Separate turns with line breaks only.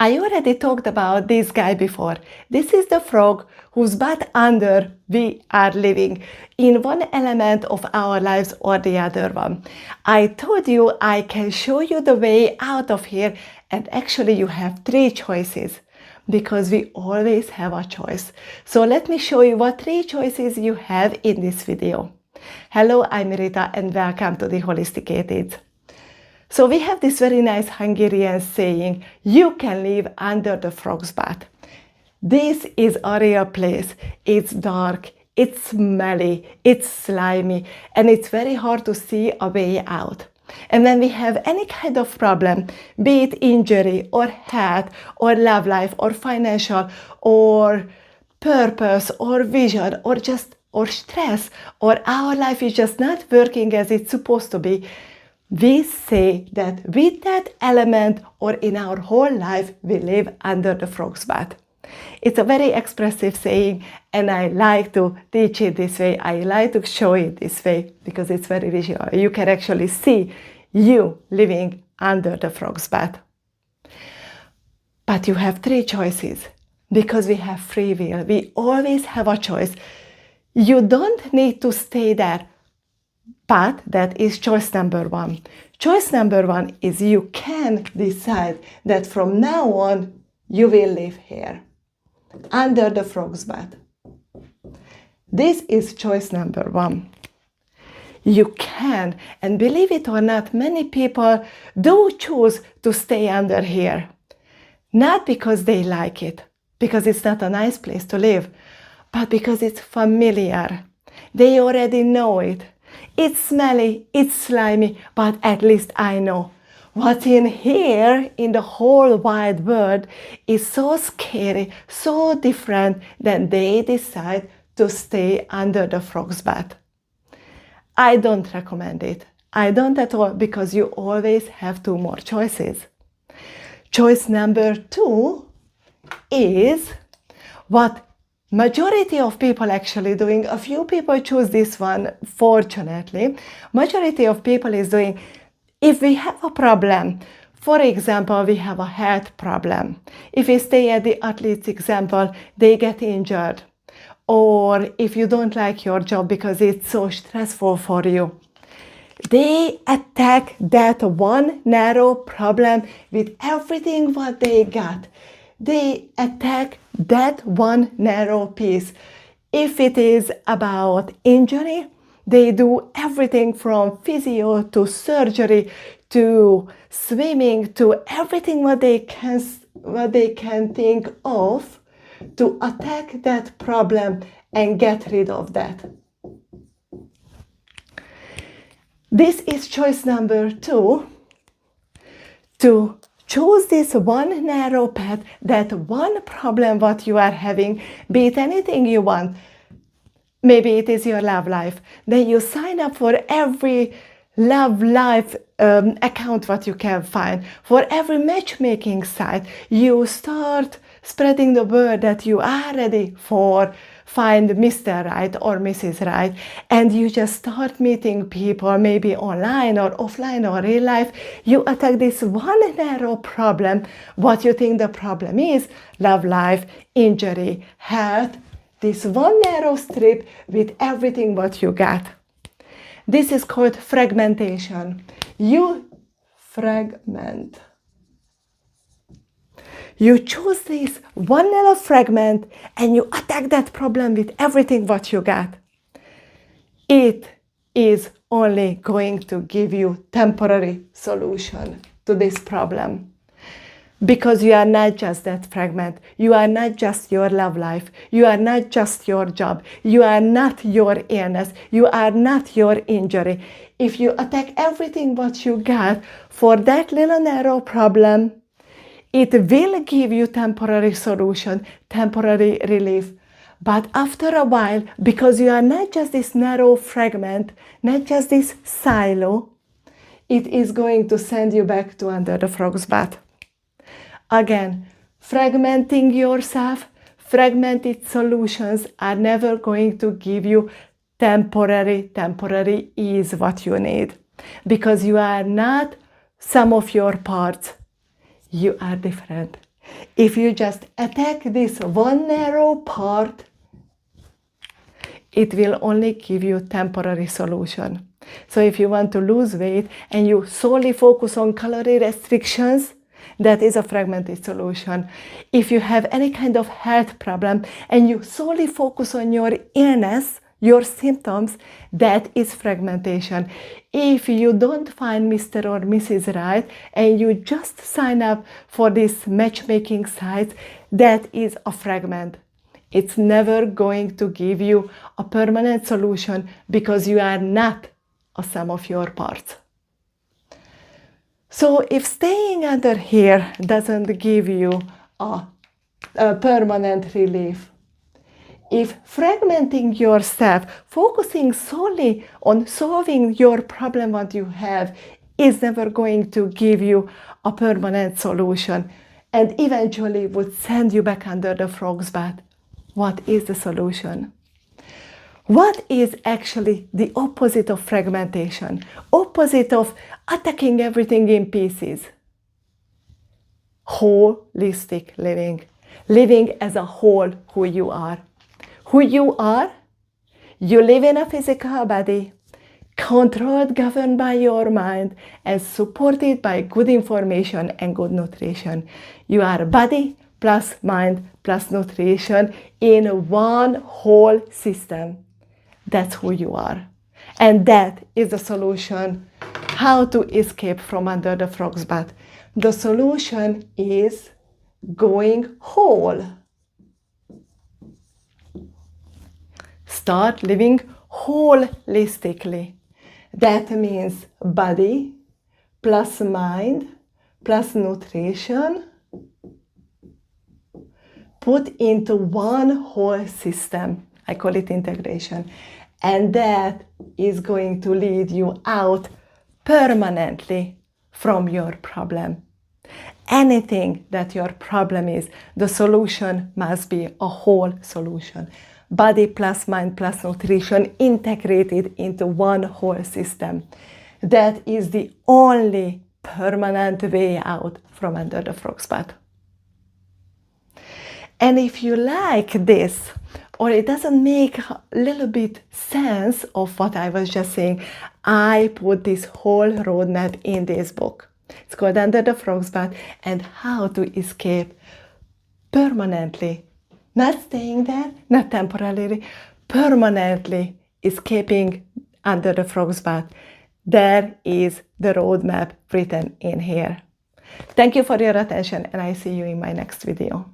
I already talked about this guy before. This is the frog whose butt under we are living in one element of our lives or the other one. I told you I can show you the way out of here, and actually you have 3 choices because we always have a choice. So let me show you what 3 choices you have in this video. Hello, I'm Rita and welcome to the Holisticated. So we have this very nice Hungarian saying, you can live under the frog's butt. This is a real place. It's dark, it's smelly, it's slimy, and it's very hard to see a way out. And when we have any kind of problem, be it injury or health or love life or financial or purpose or vision or stress, or our life is just not working as it's supposed to be, we say that with that element or in our whole life, we live under the frog's butt. It's a very expressive saying, and I like to teach it this way. I like to show it this way because it's very visual. You can actually see you living under the frog's butt. But you have 3 choices because we have free will. We always have a choice. You don't need to stay there. But that is choice number 1. Choice number 1 is you can decide that from now on you will live here, under the frog's butt. This is choice number 1. You can, and believe it or not, many people do choose to stay under here. Not because they like it, because it's not a nice place to live, but because it's familiar. They already know it. It's smelly, it's slimy, but at least I know. What's in here, in the whole wide world, is so scary, so different that they decide to stay under the frog's butt. I don't recommend it. I don't at all, because you always have 2 more choices. Choice number 2 is what majority of people actually doing. A few people choose this one, fortunately. Majority of people is doing, if we have a problem, for example, we have a health problem. If we stay at the athlete's example, they get injured. Or if you don't like your job because it's so stressful for you, they attack that one narrow problem with everything what they got. They attack that one narrow piece. If it is about injury, they do everything from physio to surgery to swimming to everything what they can think of to attack that problem and get rid of that. This is choice number 2, to choose this one narrow path, that one problem what you are having, be it anything you want. Maybe it is your love life. Then you sign up for every love life account what you can find. For every matchmaking site, you start spreading the word that you are ready for find Mr. Right or Mrs. Right, and you just start meeting people, maybe online or offline or real life. You attack this one narrow problem, what you think the problem is, love life, injury, health, this one narrow strip with everything what you got. This is called fragmentation. You fragment. You choose this one narrow fragment and you attack that problem with everything what you got. It is only going to give you temporary solution to this problem. Because you are not just that fragment. You are not just your love life. You are not just your job. You are not your illness. You are not your injury. If you attack everything what you got for that little narrow problem, it will give you temporary solution, temporary relief. But after a while, because you are not just this narrow fragment, not just this silo, it is going to send you back to under the frog's butt. Again, fragmenting yourself, fragmented solutions are never going to give you temporary ease what you need. Because you are not some of your parts. You are different. If you just attack this one narrow part, it will only give you temporary solution. So if you want to lose weight and you solely focus on calorie restrictions, that is a fragmented solution. If you have any kind of health problem and you solely focus on your illness, your symptoms, that is fragmentation. If you don't find Mr. or Mrs. Right and you just sign up for these matchmaking sites, that is a fragment. It's never going to give you a permanent solution because you are not a sum of your parts. So if staying under here doesn't give you a permanent relief, if fragmenting yourself, focusing solely on solving your problem what you have is never going to give you a permanent solution and eventually would send you back under the frog's bath, what is the solution? What is actually the opposite of fragmentation? Opposite of attacking everything in pieces? Holistic living. Living as a whole who you are. Who you are? You live in a physical body, controlled, governed by your mind, and supported by good information and good nutrition. You are body plus mind plus nutrition in one whole system. That's who you are. And that is the solution. How to escape from under the frog's bath. The solution is going whole. Start living holistically. That means body plus mind plus nutrition put into one whole system. I call it integration. And that is going to lead you out permanently from your problem. Anything that your problem is, the solution must be a whole solution. Body plus mind plus nutrition integrated into one whole system. That is the only permanent way out from under the frog's bath. And if you like this, or it doesn't make a little bit sense of what I was just saying, I put this whole roadmap in this book. It's called Under the Frog's Bath and How to Escape Permanently. Not staying there, not temporarily, permanently escaping under the frog's bath. There is the roadmap written in here. Thank you for your attention and I see you in my next video.